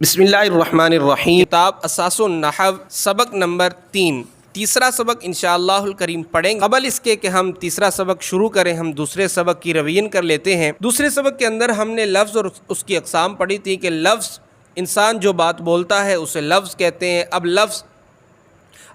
بسم اللہ الرحمن الرحیم۔ کتاب اساس النحو سبق نمبر 3، تیسرا سبق انشاءاللہ الکریم پڑھیں گے۔ قبل اس کے کہ ہم تیسرا سبق شروع کریں، ہم دوسرے سبق کی روین کر لیتے ہیں۔ دوسرے سبق کے اندر ہم نے لفظ اور اس کی اقسام پڑھی تھی کہ لفظ، انسان جو بات بولتا ہے اسے لفظ کہتے ہیں۔ اب لفظ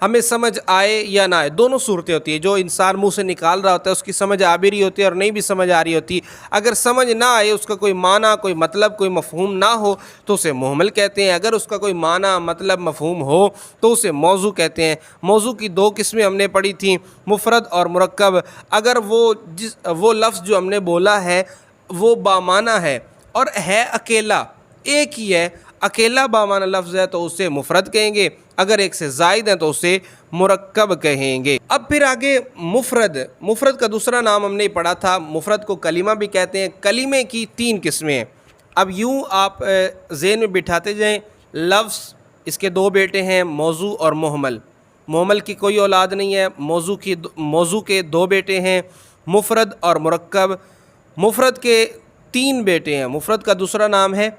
ہمیں سمجھ آئے یا نہ آئے، دونوں صورتیں ہوتی ہیں۔ جو انسان منہ سے نکال رہا ہوتا ہے اس کی سمجھ آ بھی رہی ہوتی ہے اور نہیں بھی سمجھ آ رہی ہوتی۔ اگر سمجھ نہ آئے، اس کا کوئی معنی، کوئی مطلب، کوئی مفہوم نہ ہو تو اسے مہمل کہتے ہیں۔ اگر اس کا کوئی معنی، مطلب، مفہوم ہو تو اسے موضوع کہتے ہیں۔ موضوع کی دو قسمیں ہم نے پڑھی تھیں، مفرد اور مرکب۔ اگر وہ لفظ جو ہم نے بولا ہے وہ بامعنی ہے اور ہے اکیلا، ایک ہی ہے، اکیلا بامعنی لفظ ہے تو اسے مفرد کہیں گے۔ اگر ایک سے زائد ہیں تو اسے مرکب کہیں گے۔ اب پھر آگے مفرد کا دوسرا نام ہم نے پڑھا تھا، مفرد کو کلمہ بھی کہتے ہیں۔ کلمے کی 3 قسمیں ہیں۔ اب یوں آپ ذہن میں بٹھاتے جائیں، لفظ، اس کے 2 بیٹے ہیں، موضوع اور مہمل۔ مہمل کی کوئی اولاد نہیں ہے، موضوع کے 2 بیٹے ہیں، مفرد اور مرکب۔ مفرد کے 3 بیٹے ہیں، مفرد کا دوسرا نام ہے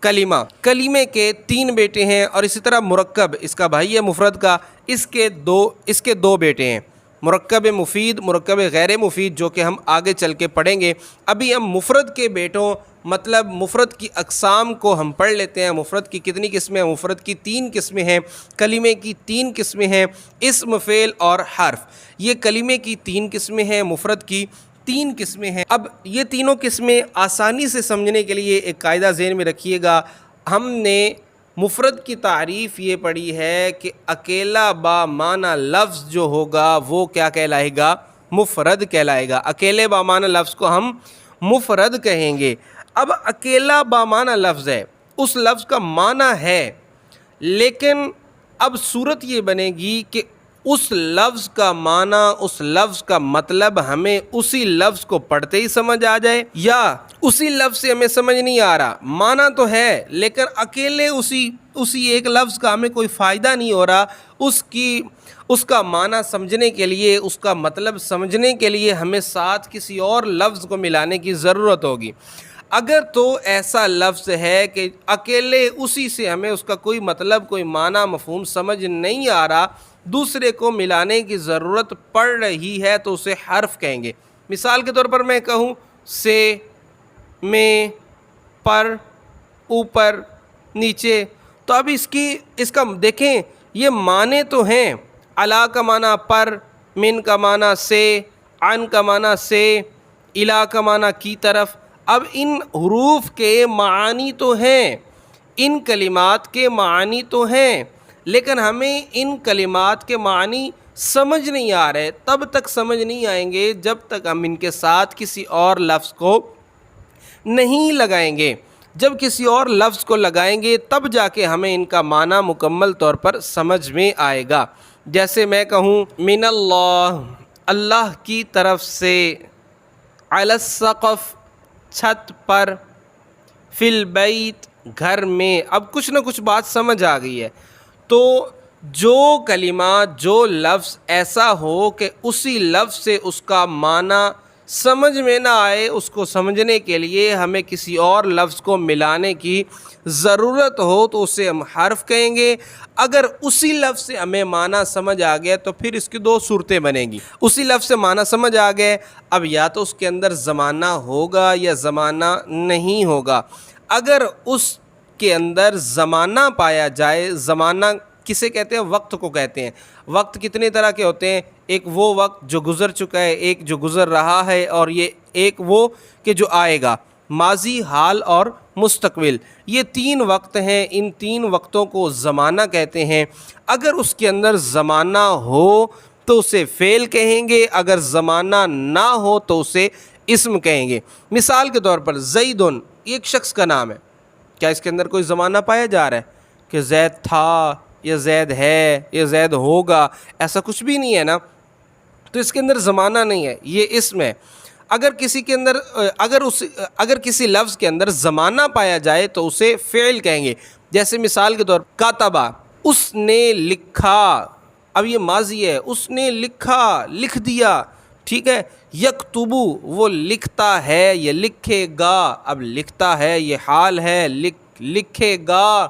کلمہ۔ کلمے کے 3 بیٹے ہیں، اور اسی طرح مرکب، اس کا بھائی ہے مفرد کا، اس کے 2 بیٹے ہیں، مرکب مفید، مرکب غیر مفید، جو کہ ہم آگے چل کے پڑھیں گے۔ ابھی ہم مفرد کے بیٹوں، مطلب مفرد کی اقسام کو ہم پڑھ لیتے ہیں۔ مفرد کی کتنی قسمیں ہیں؟ مفرد کی 3 قسمیں ہیں۔ کلمے کی 3 قسمیں ہیں، اسم، فعل اور حرف۔ یہ کلمے کی 3 قسمیں ہیں، مفرد کی 3 قسمیں ہیں۔ اب یہ تینوں قسمیں آسانی سے سمجھنے کے لیے ایک قاعدہ ذہن میں رکھیے گا۔ ہم نے مفرد کی تعریف یہ پڑھی ہے کہ اکیلا بامعنی لفظ جو ہوگا وہ کیا کہلائے گا؟ مفرد کہلائے گا۔ اکیلے بامعنی لفظ کو ہم مفرد کہیں گے۔ اب اکیلا بامعنی لفظ ہے، اس لفظ کا معنی ہے، لیکن اب صورت یہ بنے گی کہ اس لفظ کا معنی، اس لفظ کا مطلب ہمیں اسی لفظ کو پڑھتے ہی سمجھ آ جائے، یا اسی لفظ سے ہمیں سمجھ نہیں آ رہا، معنی تو ہے لیکن اکیلے اسی ایک لفظ کا ہمیں کوئی فائدہ نہیں ہو رہا، اس کا معنی سمجھنے کے لیے، اس کا مطلب سمجھنے کے لیے ہمیں ساتھ کسی اور لفظ کو ملانے کی ضرورت ہوگی۔ اگر تو ایسا لفظ ہے کہ اکیلے اسی سے ہمیں اس کا کوئی مطلب، کوئی معنی، مفہوم سمجھ نہیں آ رہا، دوسرے کو ملانے کی ضرورت پڑ رہی ہے تو اسے حرف کہیں گے۔ مثال کے طور پر میں کہوں سے، میں، پر، اوپر، نیچے، تو اب اس کا دیکھیں، یہ معنی تو ہیں۔ علی کا معنی پر، من کا معنی سے، عن کا معنی سے، الی کا معنی کی طرف۔ اب ان حروف کے معانی تو ہیں، ان کلمات کے معانی تو ہیں، لیکن ہمیں ان کلمات کے معنی سمجھ نہیں آ رہے۔ تب تک سمجھ نہیں آئیں گے جب تک ہم ان کے ساتھ کسی اور لفظ کو نہیں لگائیں گے۔ جب کسی اور لفظ کو لگائیں گے تب جا کے ہمیں ان کا معنی مکمل طور پر سمجھ میں آئے گا۔ جیسے میں کہوں من اللہ، اللہ کی طرف سے، علی السقف، چھت پر، فی البیت، گھر میں۔ اب کچھ نہ کچھ بات سمجھ آ گئی ہے۔ تو جو کلمہ، جو لفظ ایسا ہو کہ اسی لفظ سے اس کا معنی سمجھ میں نہ آئے، اس کو سمجھنے کے لیے ہمیں کسی اور لفظ کو ملانے کی ضرورت ہو تو اسے ہم حرف کہیں گے۔ اگر اسی لفظ سے ہمیں معنی سمجھ آ گیا تو پھر اس کی 2 صورتیں بنیں گی۔ اسی لفظ سے معنی سمجھ آ گئے، اب یا تو اس کے اندر زمانہ ہوگا یا زمانہ نہیں ہوگا۔ اگر اس کے اندر زمانہ پایا جائے، زمانہ کسے کہتے ہیں؟ وقت کو کہتے ہیں۔ وقت کتنے طرح کے ہوتے ہیں؟ ایک وہ وقت جو گزر چکا ہے، ایک جو گزر رہا ہے، اور ایک وہ کہ جو آئے گا، ماضی، حال اور مستقبل۔ یہ 3 وقت ہیں، ان 3 وقتوں کو زمانہ کہتے ہیں۔ اگر اس کے اندر زمانہ ہو تو اسے فعل کہیں گے، اگر زمانہ نہ ہو تو اسے اسم کہیں گے۔ مثال کے طور پر زیدن، ایک شخص کا نام ہے، کیا اس کے اندر کوئی زمانہ پایا جا رہا ہے کہ زید تھا یا زید ہے یا زید ہوگا؟ ایسا کچھ بھی نہیں ہے نا، تو اس کے اندر زمانہ نہیں ہے، یہ اسم ہے۔ اگر کسی لفظ کے اندر زمانہ پایا جائے تو اسے فعل کہیں گے۔ جیسے مثال کے طور پر کاتبہ، اس نے لکھا، اب یہ ماضی ہے، اس نے لکھا، لکھ دیا، ٹھیک ہے۔ یکتبو، وہ لکھتا ہے یا لکھے گا، اب لکھتا ہے یہ حال ہے، لکھے گا،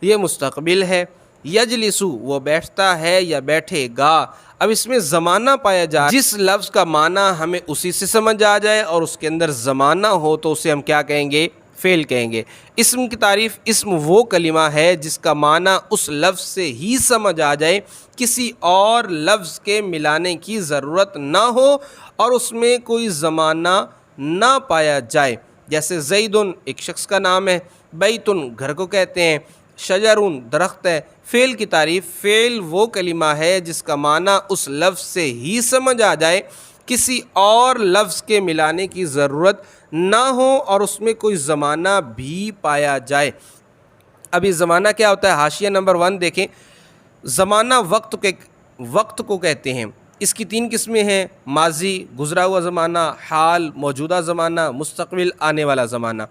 یہ مستقبل ہے۔ یجلسو وہ بیٹھتا ہے یا بیٹھے گا۔ اب اس میں زمانہ پایا جائے، جس لفظ کا معنی ہمیں اسی سے سمجھ آ جائے اور اس کے اندر زمانہ ہو تو اسے ہم کیا کہیں گے؟ فعل کہیں گے۔ اسم کی تعریف، اسم وہ کلمہ ہے جس کا معنی اس لفظ سے ہی سمجھ آ جائے، کسی اور لفظ کے ملانے کی ضرورت نہ ہو اور اس میں کوئی زمانہ نہ پایا جائے۔ جیسے زیدن ایک شخص کا نام ہے، بیتن گھر کو کہتے ہیں، شجرن درخت ہے۔ فعل کی تعریف، فعل وہ کلمہ ہے جس کا معنی اس لفظ سے ہی سمجھ آ جائے، کسی اور لفظ کے ملانے کی ضرورت نہ ہو اور اس میں کوئی زمانہ بھی پایا جائے۔ ابھی زمانہ کیا ہوتا ہے؟ حاشیہ نمبر 1 دیکھیں۔ زمانہ وقت کو کہتے ہیں۔ اس کی 3 قسمیں ہیں: ماضی گزرا ہوا زمانہ، حال موجودہ زمانہ، مستقبل آنے والا زمانہ۔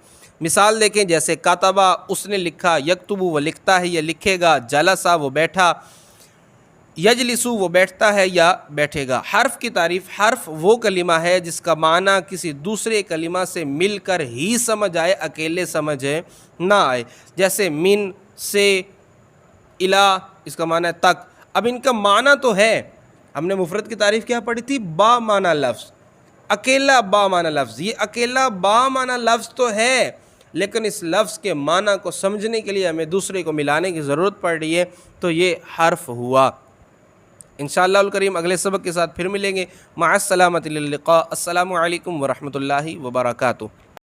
مثال دیکھیں، جیسے کاتبہ اس نے لکھا، یکتبو وہ لکھتا ہے یا لکھے گا، جلسہ وہ بیٹھا، یجلسو وہ بیٹھتا ہے یا بیٹھے گا۔ حرف کی تعریف، حرف وہ کلمہ ہے جس کا معنی کسی دوسرے کلمہ سے مل کر ہی سمجھ آئے، اکیلے سمجھ نہ آئے۔ جیسے من، سے، الا، اس کا معنی ہے تک۔ اب ان کا معنی تو ہے، ہم نے مفرد کی تعریف کیا پڑھی تھی؟ با معنی لفظ، اکیلا با معنی لفظ۔ یہ اکیلا با معنی لفظ تو ہے، لیکن اس لفظ کے معنی کو سمجھنے کے لیے ہمیں دوسرے کو ملانے کی ضرورت پڑ رہی ہے، تو یہ حرف ہوا۔ انشاءاللہ الکریم اگلے سبق کے ساتھ پھر ملیں گے۔ مع السلامۃ، الی اللقاء۔ السلام علیکم ورحمۃ اللہ وبرکاتہ۔